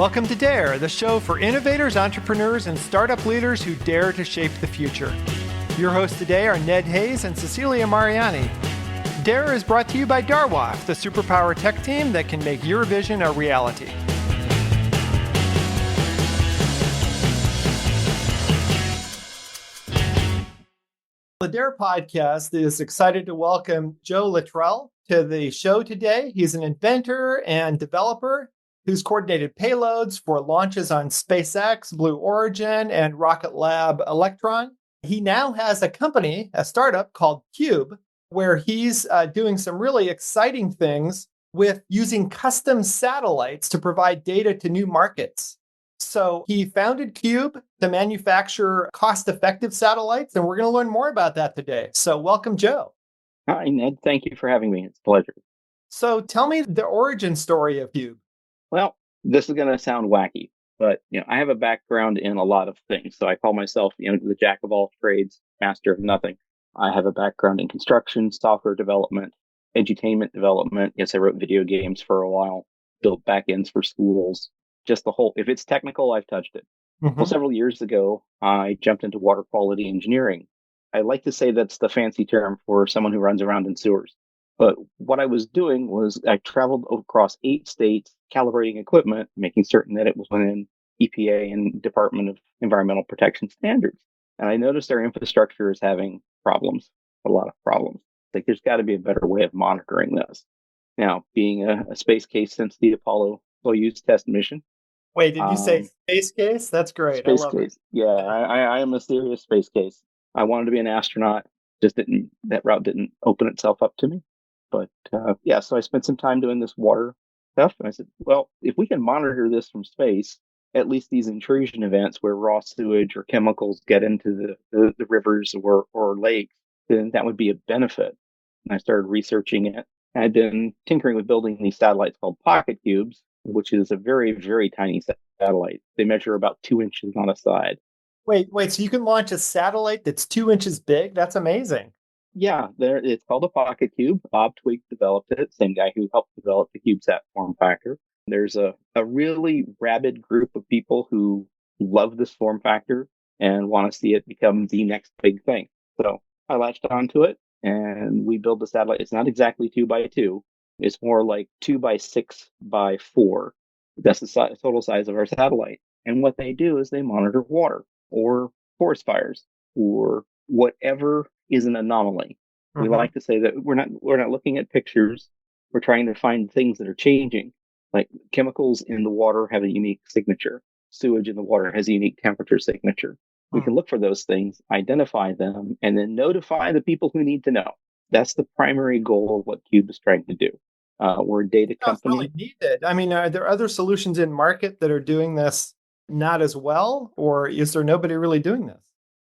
Welcome to Dare, the show for innovators, entrepreneurs, and startup leaders who dare to shape the future. Your hosts today are Ned Hayes and Cecilia Mariani. Dare is brought to you by Darwaf, the superpower tech team that can make your vision a reality. The Dare podcast is excited to welcome Joe Latrell to the show today. He's an inventor and developer who's coordinated payloads for launches on SpaceX, Blue Origin, and Rocket Lab Electron. He now has a company, a startup called Quub, where he's doing some really exciting things with using custom satellites to provide data to new markets. So he founded Quub to manufacture cost-effective satellites, and we're going to learn more about that today. So welcome, Joe. Hi, Ned. Thank you for having me. It's a pleasure. So tell me the origin story of Quub. Well, this is going to sound wacky, but I have a background in a lot of things. So I call myself, the jack of all trades, master of nothing. I have a background in construction, software development, edutainment development. Yes, I wrote video games for a while, built backends for schools. Just the whole, if it's technical, I've touched it. Mm-hmm. Well, several years ago, I jumped into water quality engineering. I like to say that's the fancy term for someone who runs around in sewers. But what I was doing was I traveled across 8 states, calibrating equipment, making certain that it was within EPA and Department of Environmental Protection standards. And I noticed our infrastructure is having problems, a lot of problems. Like there's got to be a better way of monitoring this. Now, being a space case since the Apollo Soyuz test mission. Wait, did you say space case? That's great. Space I love case. it. Yeah, I am a serious space case. I wanted to be an astronaut. That route didn't open itself up to me. But so I spent some time doing this water stuff. And I said, well, if we can monitor this from space, at least these intrusion events where raw sewage or chemicals get into the rivers or lakes, then that would be a benefit. And I started researching it. I'd been tinkering with building these satellites called pocket cubes, which is a very, very tiny satellite. They measure about 2 inches on a side. Wait, so you can launch a satellite that's 2 inches big? That's amazing. Yeah, it's called a pocket cube. Bob Twigg developed it, same guy who helped develop the CubeSat form factor. There's a really rabid group of people who love this form factor and want to see it become the next big thing. So I latched onto it and we built the satellite. It's not exactly 2 by 2. It's more like 2 by 6 by 4. That's the total size of our satellite. And what they do is they monitor water or forest fires or whatever is an anomaly. We like to say that we're not looking at pictures. We're trying to find things that are changing. Like chemicals in the water have a unique signature. Sewage in the water has a unique temperature signature. We can look for those things, identify them, and then notify the people who need to know. That's the primary goal of what Quub is trying to do. We're a data company. It's really needed. I mean, are there other solutions in market that are doing this not as well, or is there nobody really doing this?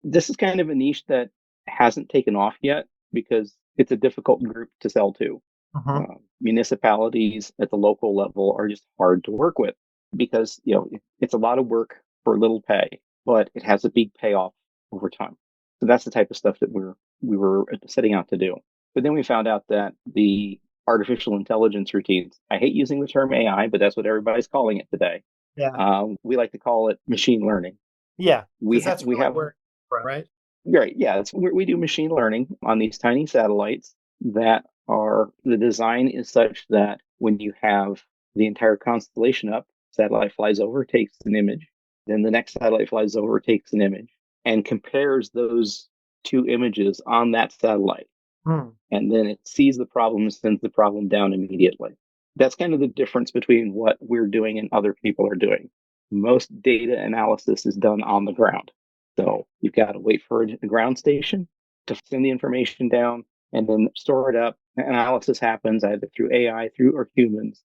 This is kind of a niche that hasn't taken off yet because it's a difficult group to sell to. Municipalities at the local level are just hard to work with because it's a lot of work for little pay, but it has a big payoff over time. So that's the type of stuff that we were setting out to do. But then we found out that the artificial intelligence routines, I hate using the term AI, but that's what everybody's calling it today. Yeah. We like to call it machine learning. Yeah. We have right? Right. Yeah. We do machine learning on these tiny satellites that the design is such that when you have the entire constellation up, satellite flies over, takes an image. Then the next satellite flies over, takes an image and compares those 2 images on that satellite. And then it sees the problem and sends the problem down immediately. That's kind of the difference between what we're doing and other people are doing. Most data analysis is done on the ground. So you've got to wait for a ground station to send the information down and then store it up. Analysis happens either through AI or humans,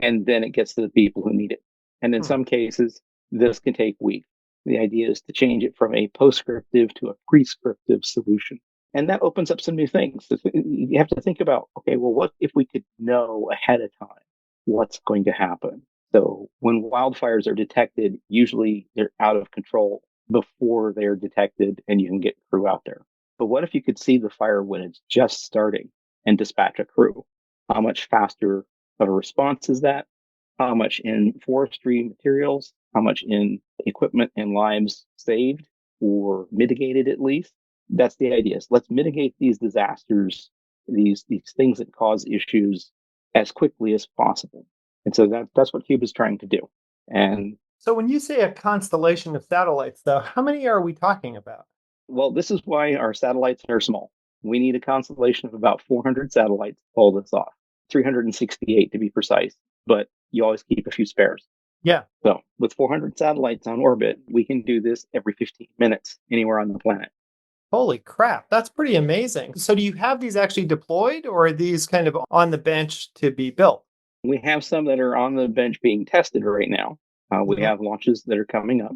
and then it gets to the people who need it. And in some cases, this can take weeks. The idea is to change it from a postscriptive to a prescriptive solution. And that opens up some new things. You have to think about, okay, well, what if we could know ahead of time what's going to happen? So when wildfires are detected, usually they're out of control before they're detected and you can get crew out there. But what if you could see the fire when it's just starting and dispatch a crew? How much faster of a response is that? how much in forestry materials, how much in equipment and lives saved or mitigated at least. That's the idea. So let's mitigate these disasters, these things that cause issues as quickly as possible. And so that's what Quub is trying to do. And So when you say a constellation of satellites, though, how many are we talking about? well, this is why our satellites are small. We need a constellation of about 400 satellites to pull this off, 368 to be precise, but you always keep a few spares. Yeah. So with 400 satellites on orbit, we can do this every 15 minutes anywhere on the planet. Holy crap. That's pretty amazing. So do you have these actually deployed or are these kind of on the bench to be built? We have some that are on the bench being tested right now. We Mhm. have launches that are coming up.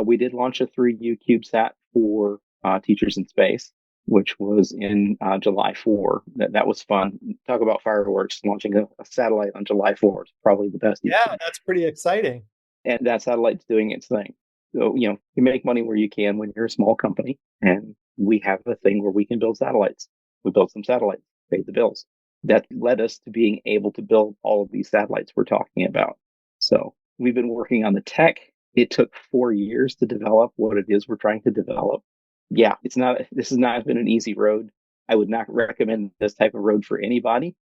We did launch a 3U CubeSat for Teachers in Space, which was in July 4. That was fun. Talk about fireworks. Launching a satellite on July 4 is probably the best you've Yeah, seen. that's pretty exciting. And that satellite's doing its thing. So, you make money where you can when you're a small company. And we have a thing where we can build satellites. We built some satellites, paid the bills. That led us to being able to build all of these satellites we're talking about. So we've been working on the tech. It took 4 years to develop what it is we're trying to develop. Yeah, this has not been an easy road. I would not recommend this type of road for anybody.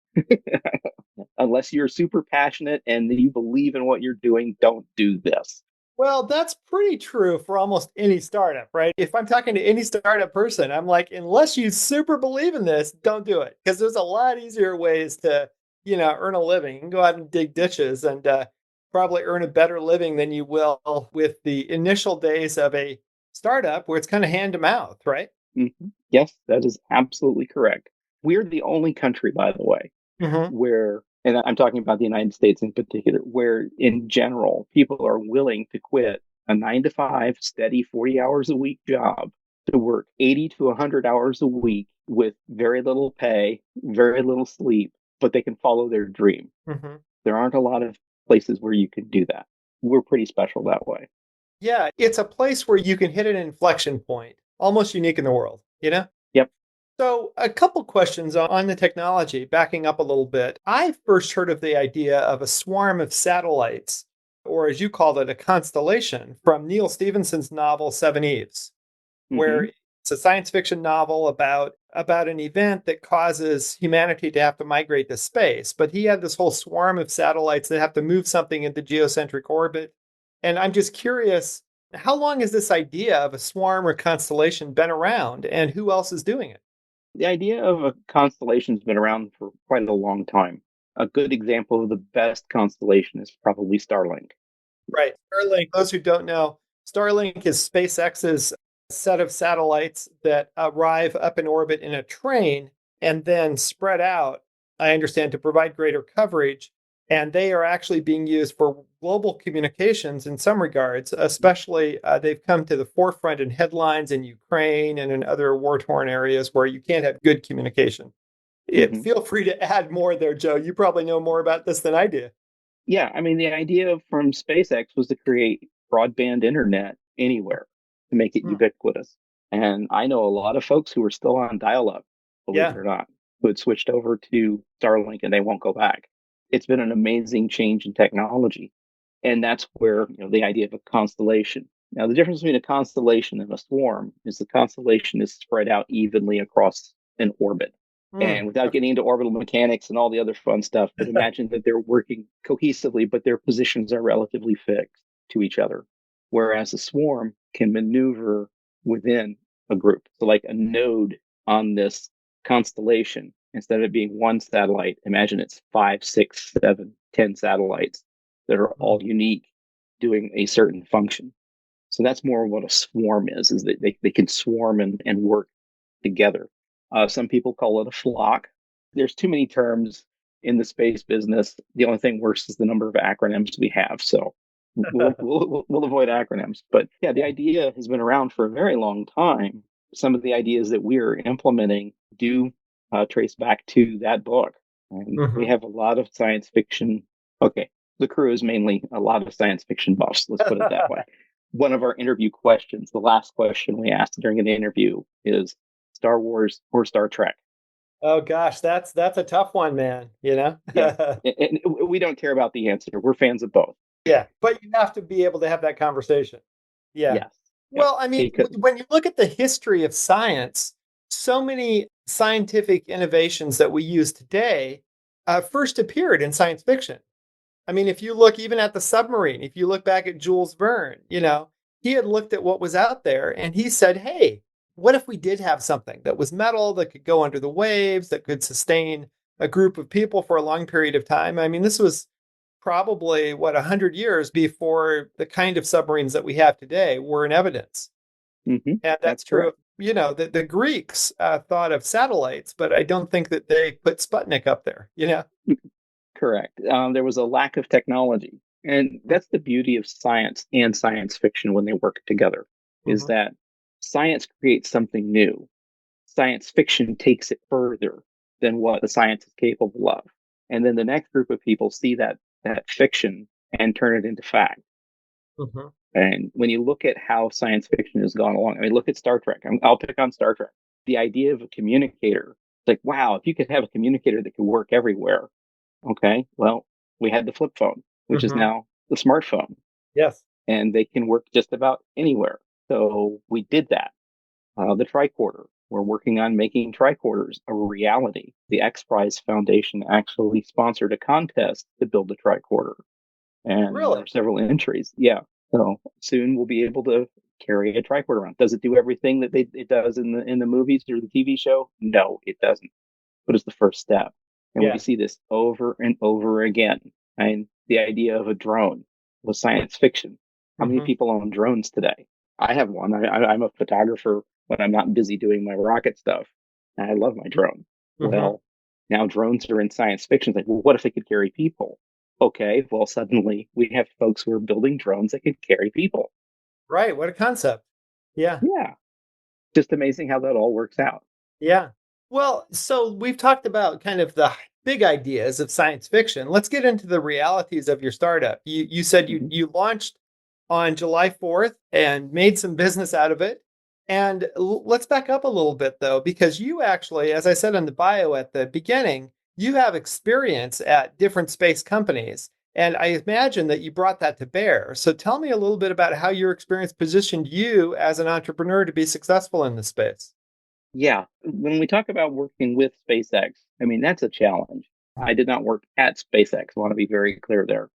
Unless you're super passionate and you believe in what you're doing, don't do this. Well, that's pretty true for almost any startup, right? If I'm talking to any startup person, I'm like, unless you super believe in this, don't do it. Because there's a lot easier ways to, earn a living. You can go out and dig ditches and probably earn a better living than you will with the initial days of a startup where it's kind of hand to mouth, right? Mm-hmm. Yes, that is absolutely correct. We're the only country, by the way, Hmm. where, and I'm talking about the United States in particular, where in general, people are willing to quit a 9 to 5 steady 40 hours a week job to work 80 to 100 hours a week with very little pay, very little sleep, but they can follow their dream. Hmm. There aren't a lot of places where you can do that. We're pretty special that way. Yeah, it's a place where you can hit an inflection point, almost unique in the world, you know? Yep. So, a couple questions on the technology, backing up a little bit. I first heard of the idea of a swarm of satellites, or as you called it, a constellation, from Neil Stephenson's novel Seven Eves, where Mm-hmm. it's a science fiction novel about an event that causes humanity to have to migrate to space. But he had this whole swarm of satellites that have to move something into geocentric orbit. And I'm just curious, how long has this idea of a swarm or constellation been around, and who else is doing it? The idea of a constellation has been around for quite a long time. A good example of the best constellation is probably Starlink. Right. Starlink, those who don't know, Starlink is SpaceX's set of satellites that arrive up in orbit in a train and then spread out, I understand, to provide greater coverage. And they are actually being used for global communications in some regards, especially they've come to the forefront in headlines in Ukraine and in other war torn areas where you can't have good communication. Mm-hmm. Feel free to add more there, Joe. You probably know more about this than I do. Yeah, I mean, the idea from SpaceX was to create broadband internet anywhere to make it Hmm. ubiquitous. And I know a lot of folks who are still on dial up, believe it Yeah. or not, who had switched over to Starlink and they won't go back. It's been an amazing change in technology. And that's where, the idea of a constellation. Now, the difference between a constellation and a swarm is the constellation is spread out evenly across an orbit. Hmm. And without getting into orbital mechanics and all the other fun stuff, but imagine that they're working cohesively, but their positions are relatively fixed to each other. Whereas a swarm can maneuver within a group. So, like a node on this constellation, instead of it being one satellite, imagine it's 5, 6, 7, 10 satellites that are all unique doing a certain function. So that's more what a swarm is that they can swarm and work together. Some people call it a flock. There's too many terms in the space business. The only thing worse is the number of acronyms we have. So we'll avoid acronyms. But yeah, the idea has been around for a very long time. Some of the ideas that we're implementing do trace back to that book. And we Hmm. have a lot of science fiction. Okay, the crew is mainly a lot of science fiction buffs. Let's put it that way. One of our interview questions, the last question we asked during an interview is Star Wars or Star Trek? Oh gosh, that's a tough one, man. Yeah. And we don't care about the answer. We're fans of both. Yeah, but you have to be able to have that conversation. Yeah. Yes. Yep. Well, I mean, Because, when you look at the history of science, so many scientific innovations that we use today first appeared in science fiction. I mean, if you look even at the submarine, if you look back at Jules Verne, he had looked at what was out there and he said, hey, what if we did have something that was metal that could go under the waves, that could sustain a group of people for a long period of time? I mean, this was probably, 100 years before the kind of submarines that we have today were in evidence. And that's that's true correct. of, the Greeks thought of satellites, but I don't think that they put Sputnik up there. Correct. There was a lack of technology. And that's the beauty of science and science fiction when they work together, is Mm-hmm. that science creates something new. Science fiction takes it further than what the science is capable of. And then the next group of people see that fiction and turn it into fact. Mm-hmm. And when you look at how science fiction has gone along, I mean, look at Star Trek. I'll pick on Star Trek. The idea of a communicator, it's like, wow, if you could have a communicator that could work everywhere. Okay, well, we had the flip phone, which is Mm-hmm. now the smartphone, Yes. and they can work just about anywhere. So we did that. The tricorder, we're working on making tricorders a reality. The X Prize Foundation actually sponsored a contest to build a tricorder, and there Really? were several entries. Yeah, so soon we'll be able to carry a tricorder around. Does it do everything that it does in the movies or the TV show? No, it doesn't. But it's the first step, and we Yeah. see this over and over again. And the idea of a drone was science fiction. How many Mm-hmm. people own drones today? I have one. I'm a photographer when I'm not busy doing my rocket stuff. And I love my drone. Mm-hmm. Well, now drones are in science fiction. It's like, well, what if they could carry people? Okay, well, suddenly we have folks who are building drones that could carry people. Right. What a concept. Yeah. Yeah, just amazing how that all works out. Yeah. Well, so we've talked about kind of the big ideas of science fiction. Let's get into the realities of your startup. You said you Mhm. you launched on July 4th and made some business out of it. And let's back up a little bit though, because you actually, as I said in the bio at the beginning, you have experience at different space companies. And I imagine that you brought that to bear. So tell me a little bit about how your experience positioned you as an entrepreneur to be successful in the space. Yeah, when we talk about working with SpaceX, I mean, that's a challenge. I did not work at SpaceX. I want to be very clear there.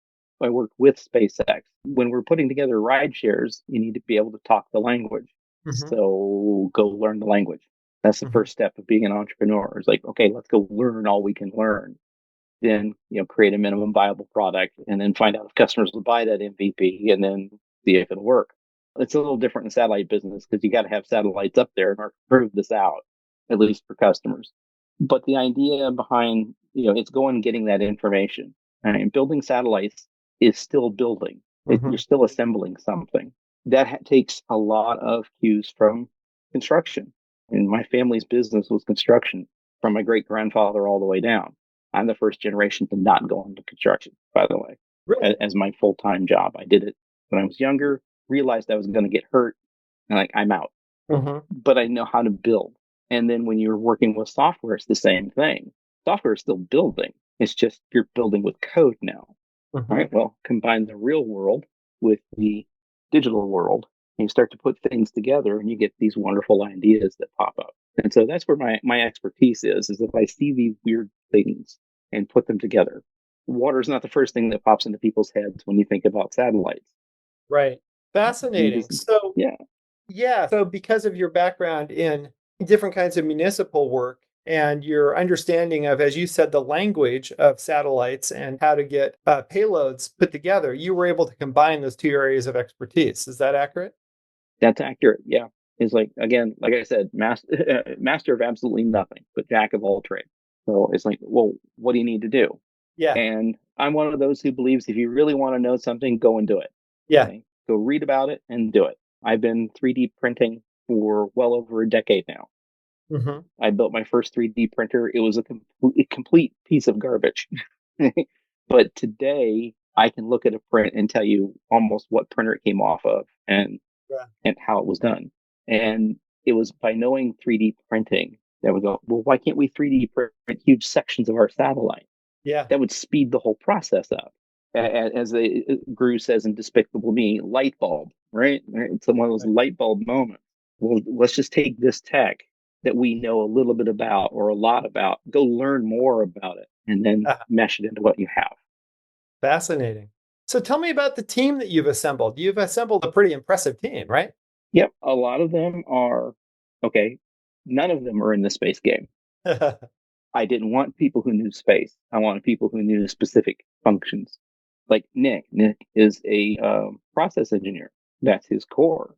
I worked with SpaceX. When we're putting together ride shares, you need to be able to talk the language. Hmm. So go learn the language. That's the Hmm. first step of being an entrepreneur. It's like, okay, let's go learn all we can learn. Then, create a minimum viable product and then find out if customers will buy that MVP and then see if it'll work. It's a little different in satellite business because you got to have satellites up there in order to prove this out, at least for customers. But the idea behind, it's going and getting that information. And building satellites is still building. You're Hmm. still assembling something. That takes a lot of cues from construction. And my family's business was construction from my great grandfather all the way down. I'm the first generation to not go into construction, by the way, Really? as my full time job. I did it when I was younger, realized I was going to get hurt, and like, I'm out. Hmm. But I know how to build. And then when you're working with software, it's the same thing. Software is still building. It's just you're building with code now. All Hmm. right. Well, combine the real world with the digital world, and you start to put things together, and you get these wonderful ideas that pop up. And so that's where my expertise is if I see these weird things and put them together. Water is not the first thing that pops into people's heads when you think about satellites. Right. You Fascinating. just, So, yeah, yeah, so because of your background in different kinds of municipal work and your understanding of, as you said, the language of satellites and how to get payloads put together, you were able to combine those two areas of expertise. Is that accurate? that's accurate. Yeah. It's like, again, like I said, master of absolutely nothing, but jack of all trades. So it's like, well, what do you need to do? Yeah. And I'm one of those who believes if you really want to know something, go and do it. Yeah. Okay. Go read about it and do it. I've been 3D printing for well over a decade now. Hmm. I built my first 3D printer. It was a complete piece of garbage. But today I can look at a print and tell you almost what printer it came off of and Yeah. how it was done. And it was by knowing 3D printing that would go, well, why can't we 3D print huge sections of our satellite? Yeah. That would speed the whole process up. As the Guru says in Despicable Me, light bulb, right? It's one of those light bulb moments. Well, let's just take this tech that we know a little bit about or a lot about, go learn more about it, and then mesh it into what you have. Fascinating. So tell me about the team that you've assembled. You've assembled a pretty impressive team, right? Yep, a lot of them are okay. None of them are in the space game. I didn't want people who knew space. I wanted people who knew specific functions. Like Nick. Nick is a process engineer. That's his core.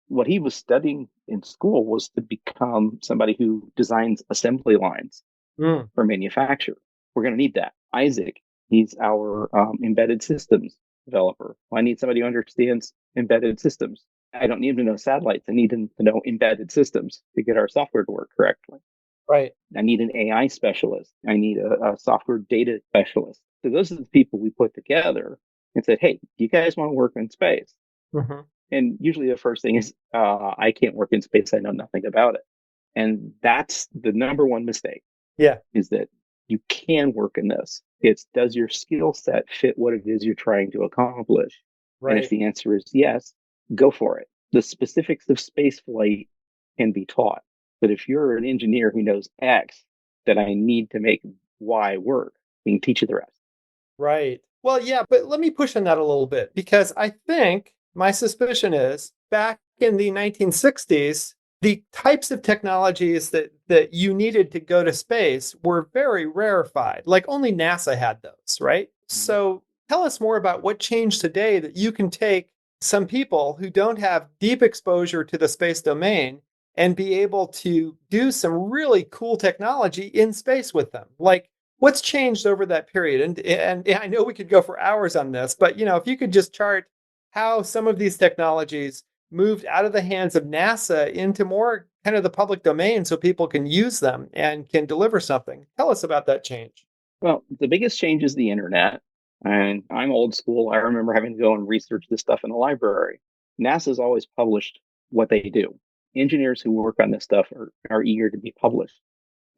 What he was studying in school was to become somebody who designs assembly lines for manufacture. We're going to need that. Isaac, he's our embedded systems developer. I need somebody who understands embedded systems. I don't need him to know satellites. I need him to know embedded systems to get our software to work correctly. Right. I need an AI specialist. I need a software data specialist. So those are the people we put together and said, hey, do you guys want to work in space? Mm-hmm. And usually the first thing is, I can't work in space. I know nothing about it. And that's the number one mistake. Yeah. Is that you can work in this. It's, does your skill set fit what it is you're trying to accomplish? Right. And if the answer is yes, go for it. The specifics of space flight can be taught. But if you're an engineer who knows X, that I need to make Y work, we can teach you the rest. Right. Well, yeah, but let me push on that a little bit, because I think my suspicion is back in the 1960s, the types of technologies that you needed to go to space were very rarefied. Like only NASA had those, right? Mm-hmm. So tell us more about what changed today that you can take some people who don't have deep exposure to the space domain and be able to do some really cool technology in space with them. Like, what's changed over that period? And I know we could go for hours on this, but if you could just chart how some of these technologies moved out of the hands of NASA into more kind of the public domain so people can use them and can deliver something. Tell us about that change. Well, the biggest change is the internet. And I'm old school. I remember having to go and research this stuff in the library. NASA's always published what they do. Engineers who work on this stuff are eager to be published.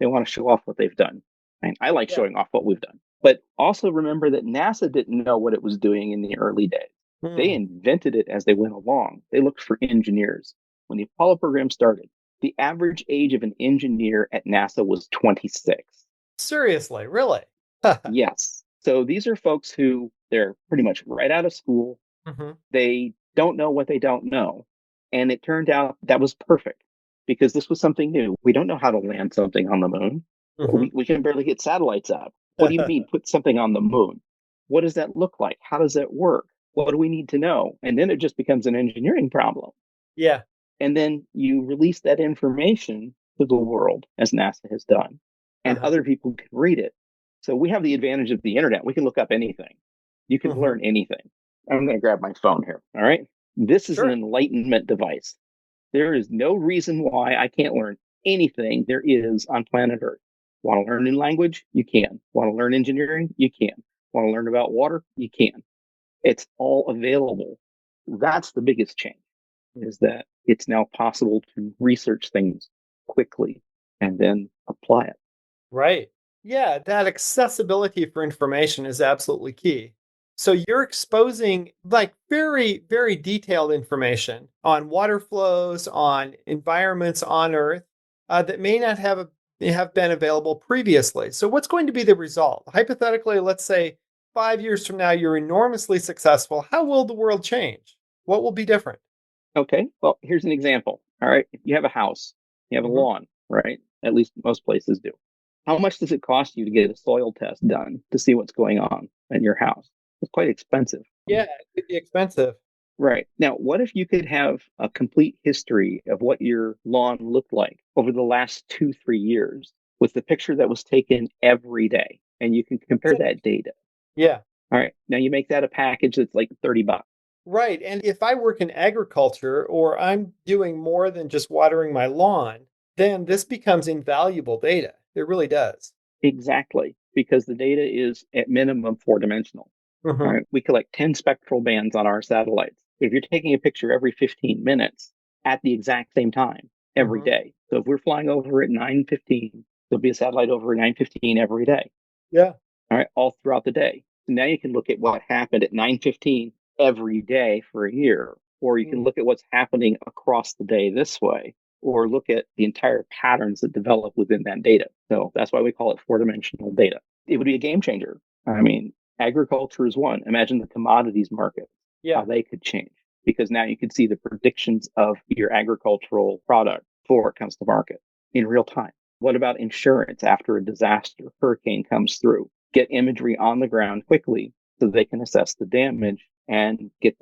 They want to show off what they've done. And I like showing off what we've done. But also remember that NASA didn't know what it was doing in the early days. They invented it as they went along. They looked for engineers. When the Apollo program started, the average age of an engineer at NASA was 26. Seriously, really? Yes. So these are folks who they're pretty much right out of school. Mm-hmm. They don't know what they don't know. And it turned out that was perfect because this was something new. We don't know how to land something on the moon. Mm-hmm. We can barely get satellites up. What do you mean put something on the moon? What does that look like? How does that work? What do we need to know? And then it just becomes an engineering problem. Yeah. And then you release that information to the world, as NASA has done, and other people can read it. So we have the advantage of the internet. We can look up anything. You can learn anything. I'm going to grab my phone here. All right. This is an enlightenment device. There is no reason why I can't learn anything there is on planet Earth. Want to learn a new language? You can. Want to learn engineering? You can. Want to learn about water? You can. It's all available. That's the biggest change, is that it's now possible to research things quickly and then apply it. Right. Yeah, that accessibility for information is absolutely key. So you're exposing like very, very detailed information on water flows, on environments on Earth that may not have been available previously. So what's going to be the result? Hypothetically, let's say 5 years from now, you're enormously successful. How will the world change? What will be different? Okay, well, here's an example. All right, if you have a house, you have a lawn, right? At least most places do. How much does it cost you to get a soil test done to see what's going on in your house? It's quite expensive. Yeah, it could be expensive. Right. Now, what if you could have a complete history of what your lawn looked like over the last 2-3 years with the picture that was taken every day, and you can compare that data? Yeah. All right. Now you make that a package that's like $30. Right. And if I work in agriculture or I'm doing more than just watering my lawn, then this becomes invaluable data. It really does. Exactly. Because the data is at minimum 4-dimensional. All right. We collect 10 spectral bands on our satellites. If you're taking a picture every 15 minutes at the exact same time, every day. So if we're flying over at 9:15, there'll be a satellite over at 9:15 every day. Yeah. All right, all throughout the day. So now you can look at what happened at 9:15 every day for a year, or you can look at what's happening across the day this way, or look at the entire patterns that develop within that data. So that's why we call it four-dimensional data. It would be a game changer. I mean, agriculture is one. Imagine the commodities market, how they could change, because now you can see the predictions of your agricultural product before it comes to market in real time. What about insurance after a disaster, hurricane comes through? Get imagery on the ground quickly so they can assess the damage and get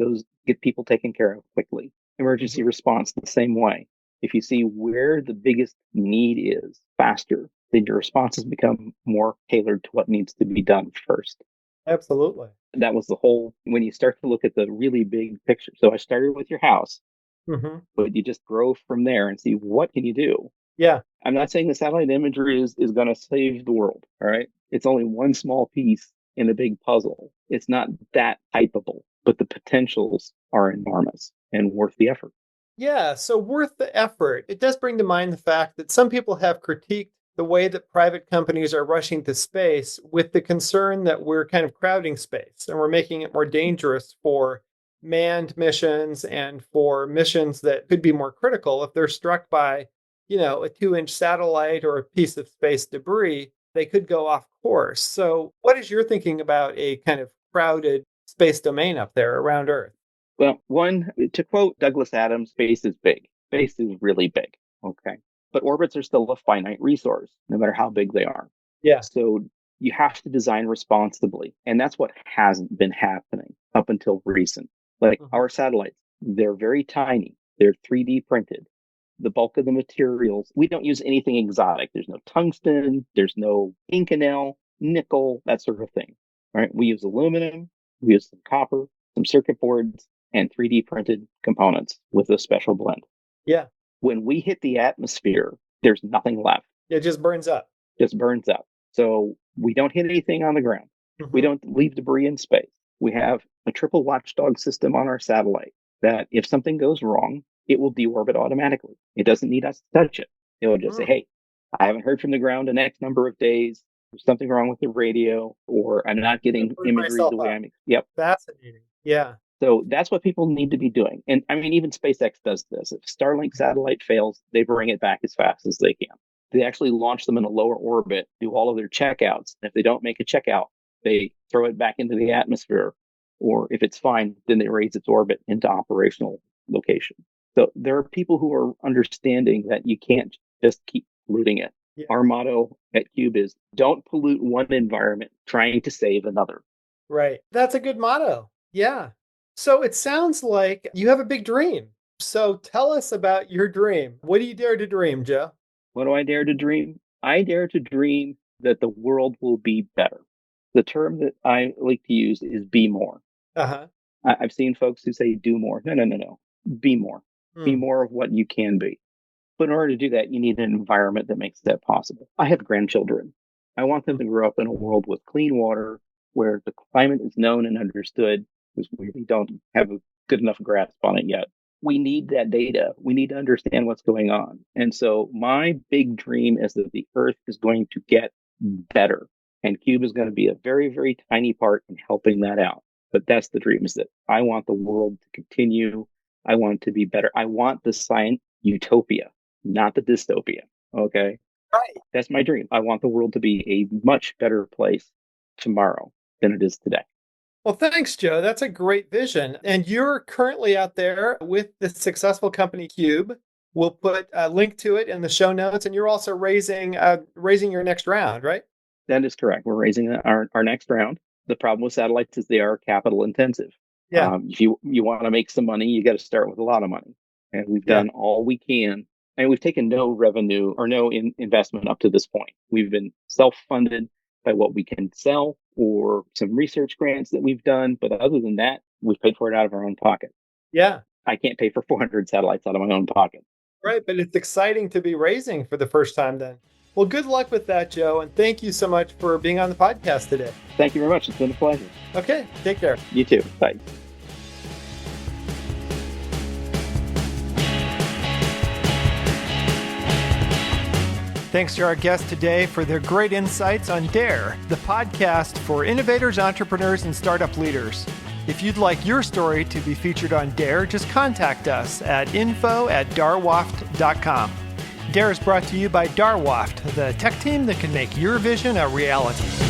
people taken care of quickly. Emergency response the same way. If you see where the biggest need is faster, then your responses become more tailored to what needs to be done first. Absolutely. That was the whole, when you start to look at the really big picture. So I started with your house, but you just grow from there and see what can you do. Yeah. I'm not saying the satellite imagery is going to save the world. All right. It's only one small piece in a big puzzle. It's not that typeable, but the potentials are enormous and worth the effort. Yeah. So worth the effort. It does bring to mind the fact that some people have critiqued the way that private companies are rushing to space with the concern that we're kind of crowding space and we're making it more dangerous for manned missions and for missions that could be more critical if they're struck by, a 2-inch satellite or a piece of space debris, they could go off course. So what is your thinking about a kind of crowded space domain up there around Earth? Well, one, to quote Douglas Adams, space is big. Space is really big. Okay. But orbits are still a finite resource, no matter how big they are. Yeah. So you have to design responsibly. And that's what hasn't been happening up until recent. Like our satellites, they're very tiny. They're 3D printed. The bulk of the materials, we don't use anything exotic. There's no tungsten, there's no Inconel, nickel, that sort of thing. All right. We use aluminum, we use some copper, some circuit boards, and 3D printed components with a special blend. Yeah. When we hit the atmosphere, there's nothing left. It just burns up. Just burns up. So we don't hit anything on the ground. We don't leave debris in space. We have a triple watchdog system on our satellite that if something goes wrong, it will deorbit automatically. It doesn't need us to touch it. It will just say, hey, I haven't heard from the ground in X number of days. There's something wrong with the radio, or I'm not getting imagery the way I'm. Yep. Fascinating. Yeah. So that's what people need to be doing. And I mean, even SpaceX does this. If Starlink satellite fails, they bring it back as fast as they can. They actually launch them in a lower orbit, do all of their checkouts. And if they don't make a checkout, they throw it back into the atmosphere. Or if it's fine, then they raise its orbit into operational location. So there are people who are understanding that you can't just keep polluting it. Yeah. Our motto at Quub is don't pollute one environment trying to save another. Right. That's a good motto. Yeah. So it sounds like you have a big dream. So tell us about your dream. What do you dare to dream, Joe? What do I dare to dream? I dare to dream that the world will be better. The term that I like to use is be more. I've seen folks who say do more. No. Be more. Be more of what you can be. But in order to do that, you need an environment that makes that possible. I have grandchildren. I want them to grow up in a world with clean water, where the climate is known and understood, because we really don't have a good enough grasp on it yet. We need that data. We need to understand what's going on. And so my big dream is that the Earth is going to get better. And Quub is going to be a very, very tiny part in helping that out. But that's the dream, is that I want the world to continue. I want it to be better. I want the science utopia, not the dystopia. Okay? Right. That's my dream. I want the world to be a much better place tomorrow than it is today. Well, thanks, Joe. That's a great vision. And you're currently out there with the successful company Quub. We'll put a link to it in the show notes. And you're also raising your next round, right? That is correct. We're raising our next round. The problem with satellites is they are capital intensive. Yeah. If you want to make some money, you got to start with a lot of money. And we've done all we can. And we've taken no revenue or no investment up to this point. We've been self-funded by what we can sell or some research grants that we've done. But other than that, we've paid for it out of our own pocket. Yeah. I can't pay for 400 satellites out of my own pocket. Right. But it's exciting to be raising for the first time then. Well, good luck with that, Joe. And thank you so much for being on the podcast today. Thank you very much. It's been a pleasure. Okay. Take care. You too. Bye. Thanks to our guests today for their great insights on DARE, the podcast for innovators, entrepreneurs, and startup leaders. If you'd like your story to be featured on DARE, just contact us at info@darwaft.com. DARE is brought to you by Darwaft, the tech team that can make your vision a reality.